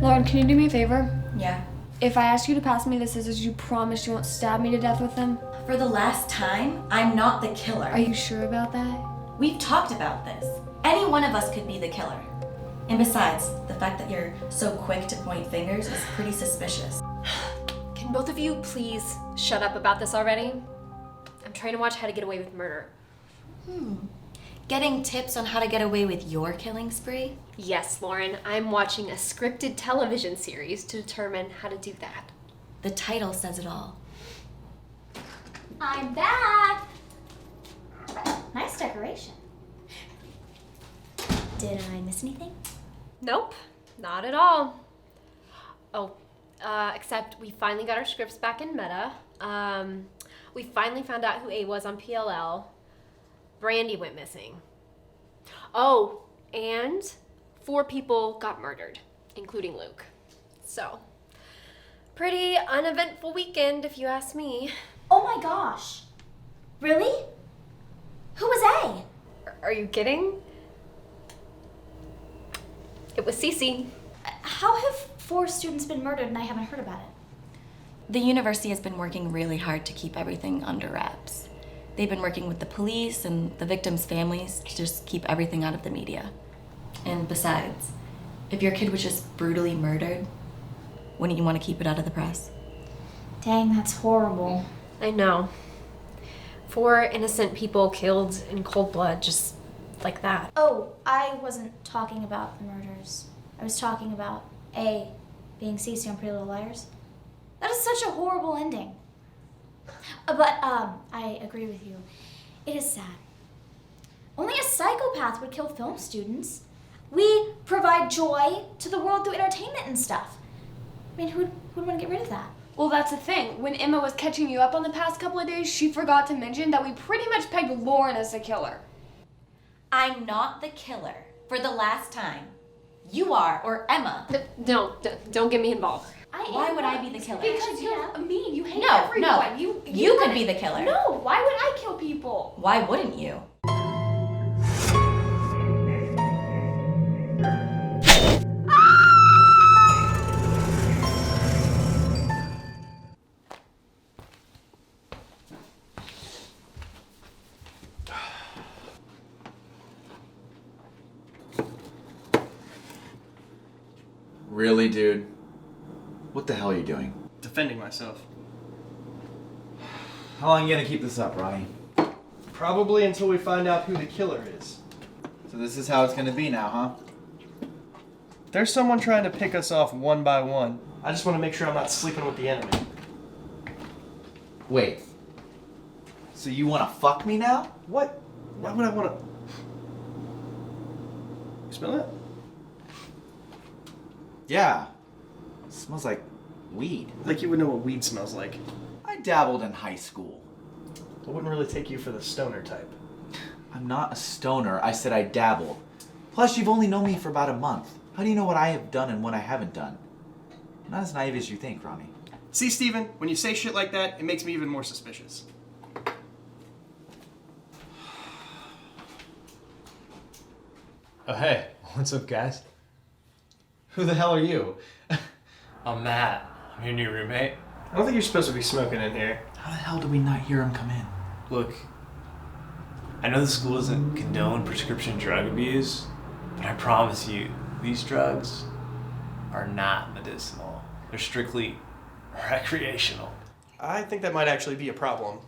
Lauren, can you do me a favor? Yeah. If I ask you to pass me the scissors, you promise you won't stab me to death with them? For the last time, I'm not the killer. Are you sure about that? We've talked about this. Any one of us could be the killer. And besides, the fact that you're so quick to point fingers is pretty suspicious. Can both of you please shut up about this already? I'm trying to watch How to Get Away with Murder. Getting tips on how to get away with your killing spree? Yes, Lauren, I'm watching a scripted television series to determine how to do that. The title says it all. I'm back! Nice decoration. Did I miss anything? Nope, not at all. Oh, except we finally got our scripts back in Meta. We finally found out who A was on PLL. Brandy went missing. Oh, and 4 people got murdered, including Luke. So, pretty uneventful weekend if you ask me. Oh my gosh. Really? Who was A? Are you kidding? It was Cece. How have 4 students been murdered and I haven't heard about it? The university has been working really hard to keep everything under wraps. They've been working with the police and the victims' families to just keep everything out of the media. And besides, if your kid was just brutally murdered, wouldn't you want to keep it out of the press? Dang, that's horrible. I know. 4 innocent people killed in cold blood, just like that. Oh, I wasn't talking about the murders. I was talking about A being Cece on Pretty Little Liars. That is such a horrible ending. But I agree with you. It is sad. Only a psychopath would kill film students. We provide joy to the world through entertainment and stuff. I mean, who'd want to get rid of that? Well, that's the thing. When Emma was catching you up on the past couple of days, she forgot to mention that we pretty much pegged Lauren as the killer. I'm not the killer. For the last time. You are, or Emma. No, don't get me involved. Why would I be the killer? Because you're mean. You hate No, everyone. You could be the killer. No, why would I kill people? Why wouldn't you? Really, dude? What the hell are you doing? Defending myself. How long are you gonna keep this up, Ronnie? Probably until we find out who the killer is. So this is how it's gonna be now, huh? There's someone trying to pick us off one by one. I just want to make sure I'm not sleeping with the enemy. Wait. So you wanna fuck me now? What? Why would I want to... You smell that? Yeah. It smells like weed. Like you would know what weed smells like. I dabbled in high school. I wouldn't really take you for the stoner type. I'm not a stoner. I said I dabbled. Plus, you've only known me for about a month. How do you know what I have done and what I haven't done? I'm not as naive as you think, Ronnie. See, Steven, when you say shit like that, it makes me even more suspicious. Oh, hey. What's up, guys? Who the hell are you? I'm Matt. I'm your new roommate. I don't think you're supposed to be smoking in here. How the hell did we not hear him come in? Look, I know the school doesn't condone prescription drug abuse, but I promise you, these drugs are not medicinal. They're strictly recreational. I think that might actually be a problem.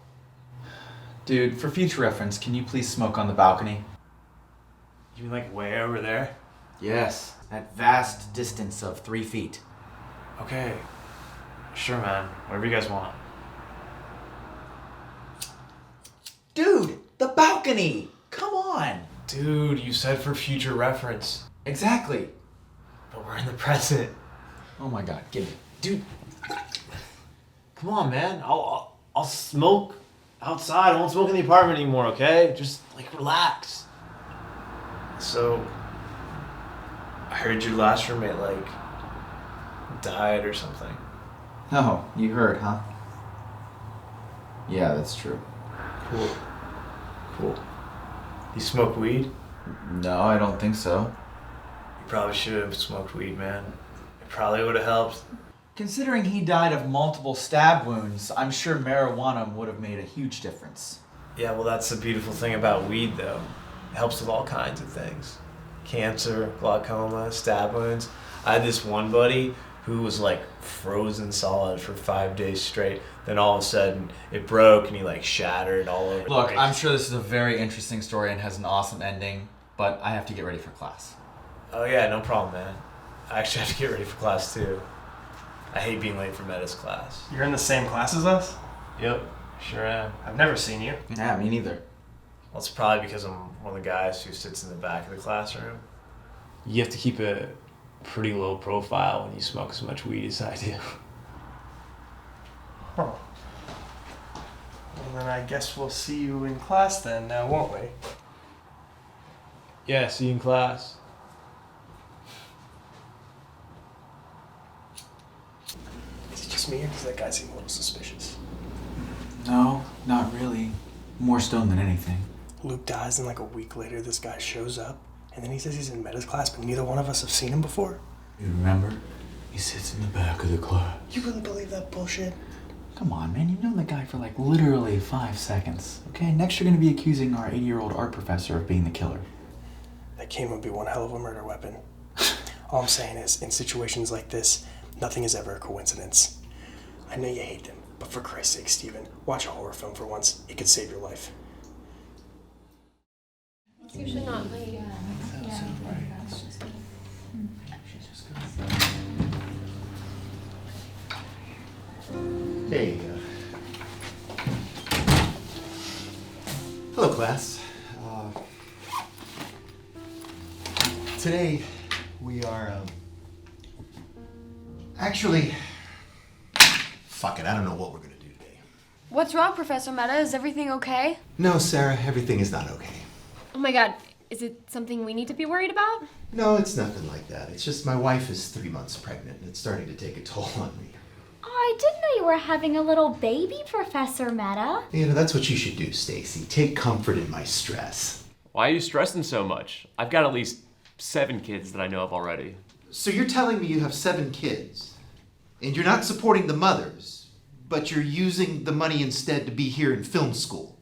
Dude, for future reference, can you please smoke on the balcony? You mean like way over there? Yes, at vast distance of 3 feet. Okay. Sure, man. Whatever you guys want. Dude, the balcony! Come on! Dude, you said for future reference. Exactly. But we're in the present. Oh my god, give me. Dude, come on, man. I'll smoke outside. I won't smoke in the apartment anymore, okay? Just, like, relax. So, I heard your last roommate, like, died or something. Oh, you heard, huh? Yeah, that's true. Cool. You smoke weed? No, I don't think so. You probably should have smoked weed, man. It Probably would have helped. Considering he died of multiple stab wounds, I'm sure marijuana would have made a huge difference. Yeah, well, that's the beautiful thing about weed, though. It helps with all kinds of things. Cancer, glaucoma, stab wounds. I had this one buddy who was like frozen solid for 5 days straight. Then all of a sudden it broke and he like shattered all over. Look, I'm sure this is a very interesting story and has an awesome ending, but I have to get ready for class. Oh yeah, no problem, man. I actually have to get ready for class too. I hate being late for Meta's class. You're in the same class as us? Yep, sure am. I've never seen you. Yeah, me neither. Well, it's probably because I'm one of the guys who sits in the back of the classroom. You have to keep a pretty low profile when you smoke as much weed as I do. Huh. Well, then I guess we'll see you in class then, now won't we? Yeah, see you in class. Is it just me or does that guy seem a little suspicious? No, not really. More stoned than anything. Luke dies and like a week later this guy shows up and then he says he's in Meta's class but neither one of us have seen him before? You remember? He sits in the back of the class. You wouldn't believe that bullshit? Come on, man. You've known the guy for like literally 5 seconds. Okay, next you're gonna be accusing our 80-year-old art professor of being the killer. That cane would be one hell of a murder weapon. All I'm saying is, in situations like this, nothing is ever a coincidence. I know you hate them, but for Christ's sake, Steven, watch a horror film for once. It could save your life. It's usually not late. Hey. Hello, class. Today we are actually. Fuck it. I don't know what we're gonna do today. What's wrong, Professor Meta? Is everything okay? No, Sarah. Everything is not okay. Oh my god, is it something we need to be worried about? No, it's nothing like that. It's just my wife is 3 months pregnant and it's starting to take a toll on me. I didn't know you were having a little baby, Professor Meta. You know, that's what you should do, Stacy. Take comfort in my stress. Why are you stressing so much? I've got at least 7 kids that I know of already. So you're telling me you have 7 kids, and you're not supporting the mothers, but you're using the money instead to be here in film school.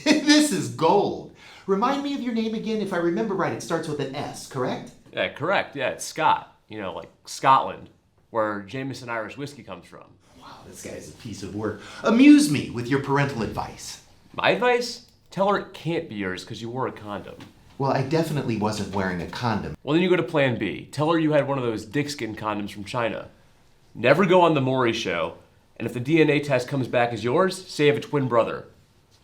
This is gold. Remind me of your name again. If I remember right, it starts with an S, correct? Yeah, correct. Yeah, it's Scott. You know, like Scotland, where Jameson Irish whiskey comes from. Wow, this guy's a piece of work. Amuse me with your parental advice. My advice? Tell her it can't be yours because you wore a condom. Well, I definitely wasn't wearing a condom. Well, then you go to plan B. Tell her you had one of those dickskin condoms from China. Never go on the Maury show, and if the DNA test comes back as yours, say you have a twin brother.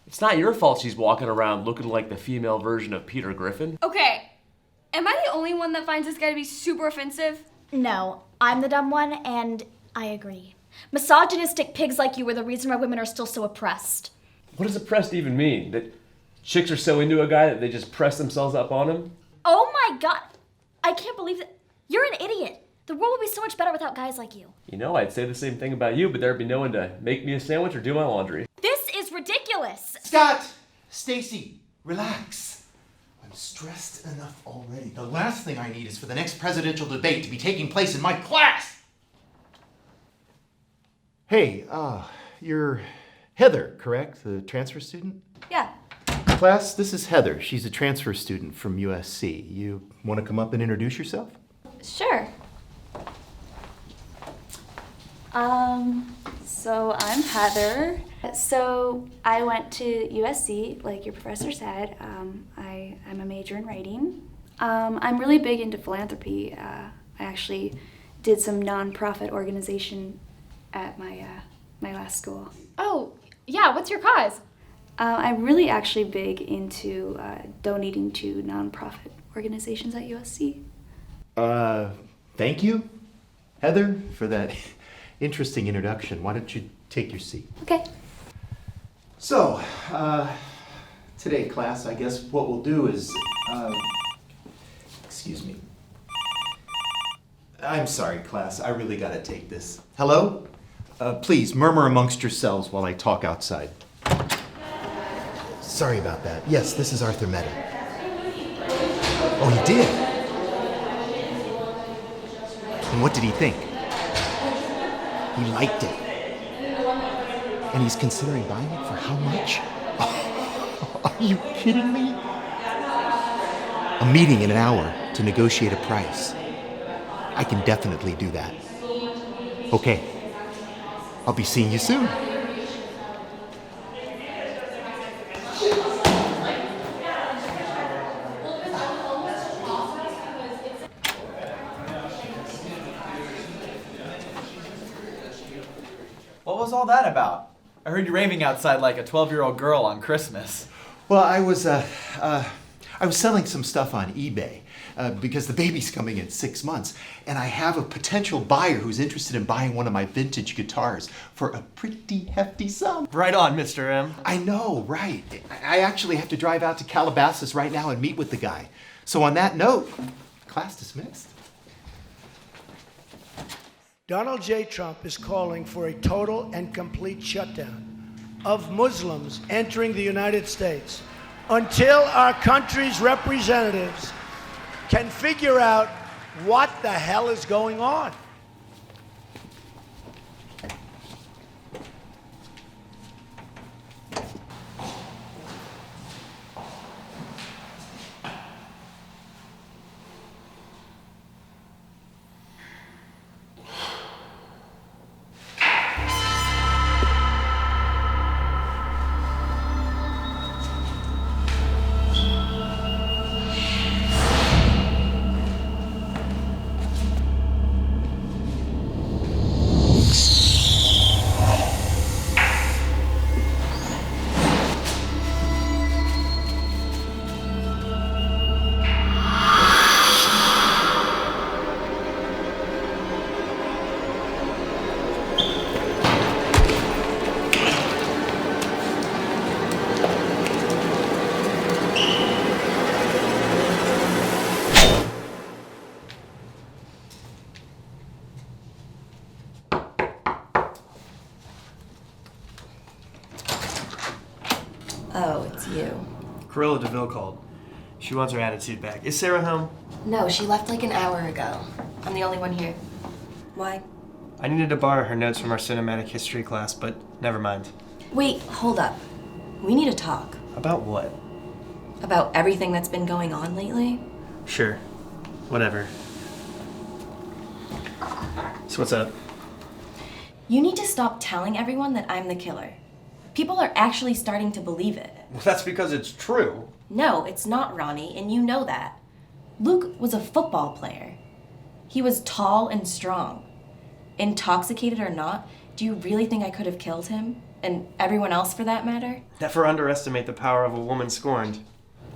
It's not your fault she's walking around looking like the female version of Peter Griffin. Okay, am I the only one that finds this guy to be super offensive? No, I'm the dumb one, and I agree. Misogynistic pigs like you are the reason why women are still so oppressed. What does oppressed even mean? That chicks are so into a guy that they just press themselves up on him? Oh my god, I can't believe that. You're an idiot. The world would be so much better without guys like you. You know, I'd say the same thing about you, but there'd be no one to make me a sandwich or do my laundry. This is ridiculous. Scott! Stacy, relax. I'm stressed enough already. The last thing I need is for the next presidential debate to be taking place in my class! Hey, you're Heather, correct? The transfer student? Yeah. Class, this is Heather. She's a transfer student from USC. You want to come up and introduce yourself? Sure. So I'm Heather. So I went to USC, like your professor said. I'm a major in writing. I'm really big into philanthropy. I actually did some nonprofit organization at my last school. Oh, yeah, what's your cause? I'm really actually big into donating to nonprofit organizations at USC. Thank you, Heather, for that interesting introduction. Why don't you take your seat? Okay. So, today, class, I guess what we'll do is, excuse me. I'm sorry, class, I really gotta take this. Hello? Please, murmur amongst yourselves while I talk outside. Sorry about that. Yes, this is Arthur Meta. Oh, he did? And what did he think? He liked it. And he's considering buying it for how much? Are you kidding me? A meeting in an hour to negotiate a price. I can definitely do that. Okay. I'll be seeing you soon. What was all that about? I heard you raving outside like a 12-year-old girl on Christmas. Well, I was selling some stuff on eBay because the baby's coming in 6 months, and I have a potential buyer who's interested in buying one of my vintage guitars for a pretty hefty sum. Right on, Mr. M. I know, right? I actually have to drive out to Calabasas right now and meet with the guy. So on that note, class dismissed. Donald J. Trump is calling for a total and complete shutdown of Muslims entering the United States until our country's representatives can figure out what the hell is going on. Oh, it's you. Corilla DeVille called. She wants her attitude back. Is Sarah home? No, she left like an hour ago. I'm the only one here. Why? I needed to borrow her notes from our cinematic history class, but never mind. Wait, hold up. We need to talk. About what? About everything that's been going on lately? Sure. Whatever. So what's up? You need to stop telling everyone that I'm the killer. People are actually starting to believe it. Well, that's because it's true. No, it's not, Ronnie, and you know that. Luke was a football player. He was tall and strong. Intoxicated or not, do you really think I could have killed him? And everyone else for that matter? Never underestimate the power of a woman scorned.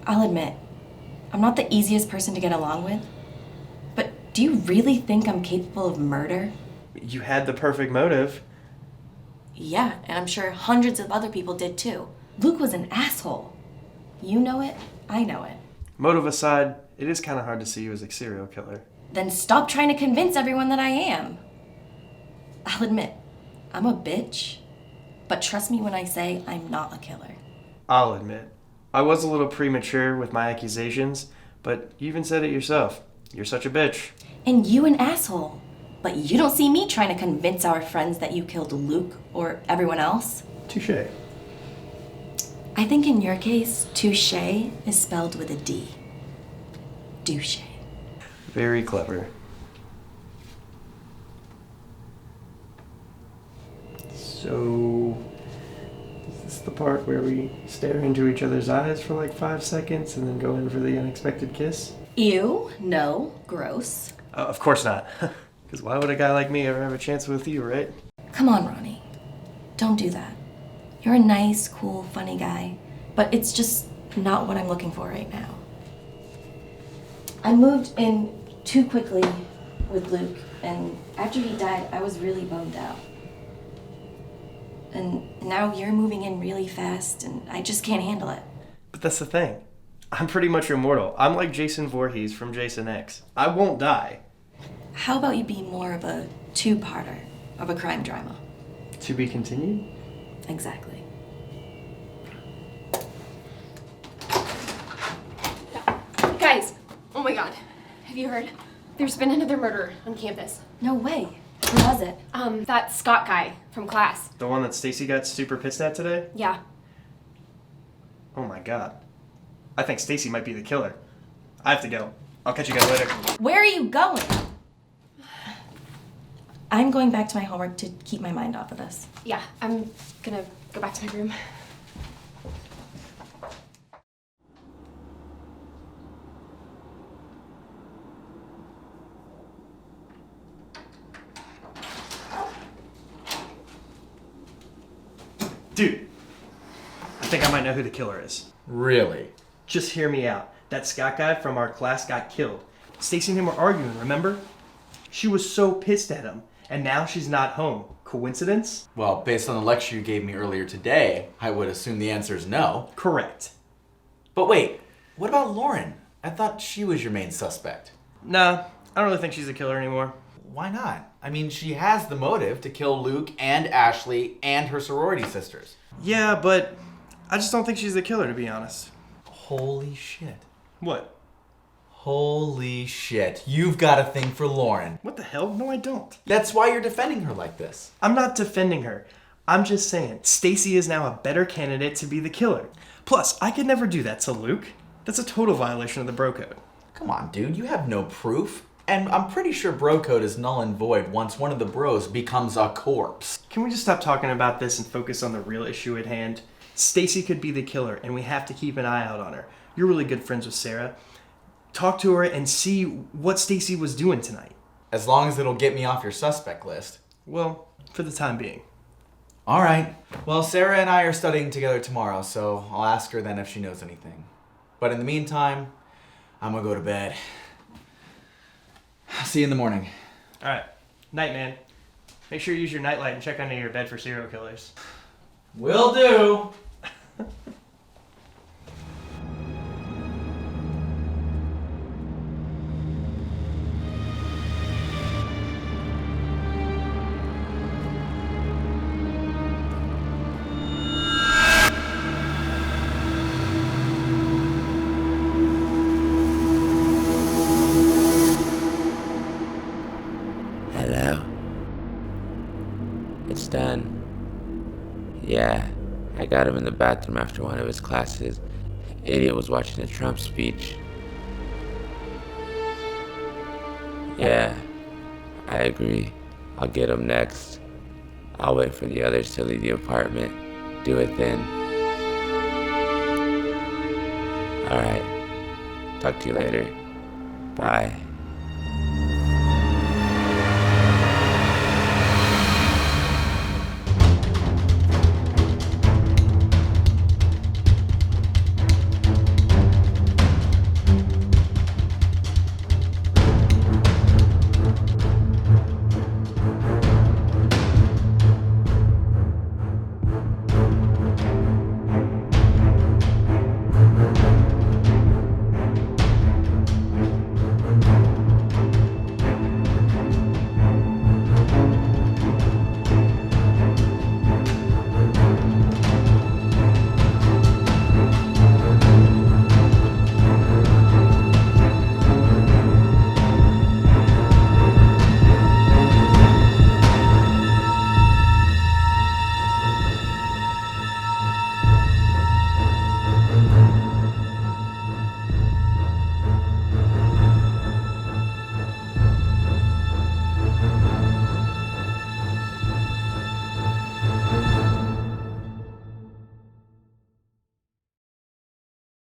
I'll admit, I'm not the easiest person to get along with. But do you really think I'm capable of murder? You had the perfect motive. Yeah, and I'm sure hundreds of other people did too. Luke was an asshole. You know it, I know it. Motive aside, it is kind of hard to see you as a serial killer. Then stop trying to convince everyone that I am. I'll admit, I'm a bitch. But trust me when I say I'm not a killer. I'll admit, I was a little premature with my accusations, but you even said it yourself. You're such a bitch. And you an asshole. But you don't see me trying to convince our friends that you killed Luke or everyone else. Touché. I think in your case, touche is spelled with a D. Douche. Very clever. So, is this the part where we stare into each other's eyes for like 5 seconds and then go in for the unexpected kiss? Ew, no, gross. Of course not. Because why would a guy like me ever have a chance with you, right? Come on, Ronnie. Don't do that. You're a nice, cool, funny guy, but it's just not what I'm looking for right now. I moved in too quickly with Luke, and after he died, I was really bummed out. And now you're moving in really fast, and I just can't handle it. But that's the thing. I'm pretty much immortal. I'm like Jason Voorhees from Jason X. I won't die. How about you be more of a two-parter of a crime drama? To be continued? Exactly. Guys, oh my god. Have you heard? There's been another murder on campus. No way. Who was it? That Scott guy from class. The one that Stacy got super pissed at today? Yeah. Oh my god. I think Stacy might be the killer. I have to go. I'll catch you guys later. Where are you going? I'm going back to my homework to keep my mind off of this. Yeah, I'm gonna go back to my room. Dude, I think I might know who the killer is. Really? Just hear me out. That Scott guy from our class got killed. Stacy and him were arguing, remember? She was so pissed at him, and now she's not home. Coincidence? Well, based on the lecture you gave me earlier today, I would assume the answer is no. Correct. But wait, what about Lauren? I thought she was your main suspect. Nah, I don't really think she's the killer anymore. Why not? I mean, she has the motive to kill Luke and Ashley and her sorority sisters. Yeah, but I just don't think she's the killer, to be honest. Holy shit. What? Holy shit. You've got a thing for Lauren. What the hell? No, I don't. That's why you're defending her like this. I'm not defending her. I'm just saying, Stacy is now a better candidate to be the killer. Plus, I could never do that to Luke. That's a total violation of the bro code. Come on, dude. You have no proof. And I'm pretty sure bro code is null and void once one of the bros becomes a corpse. Can we just stop talking about this and focus on the real issue at hand? Stacy could be the killer, and we have to keep an eye out on her. You're really good friends with Sarah. Talk to her and see what Stacy was doing tonight. As long as it'll get me off your suspect list. Well, for the time being. All right. Well, Sarah and I are studying together tomorrow, so I'll ask her then if she knows anything. But in the meantime, I'm gonna go to bed. See you in the morning. All right. Night, man. Make sure you use your nightlight and check under your bed for serial killers. Will do. Hello. It's done. Yeah, I got him in the bathroom after one of his classes. Idiot was watching a Trump speech. Yeah, I agree. I'll get him next. I'll wait for the others to leave the apartment. Do it then. Alright. Talk to you later. Bye.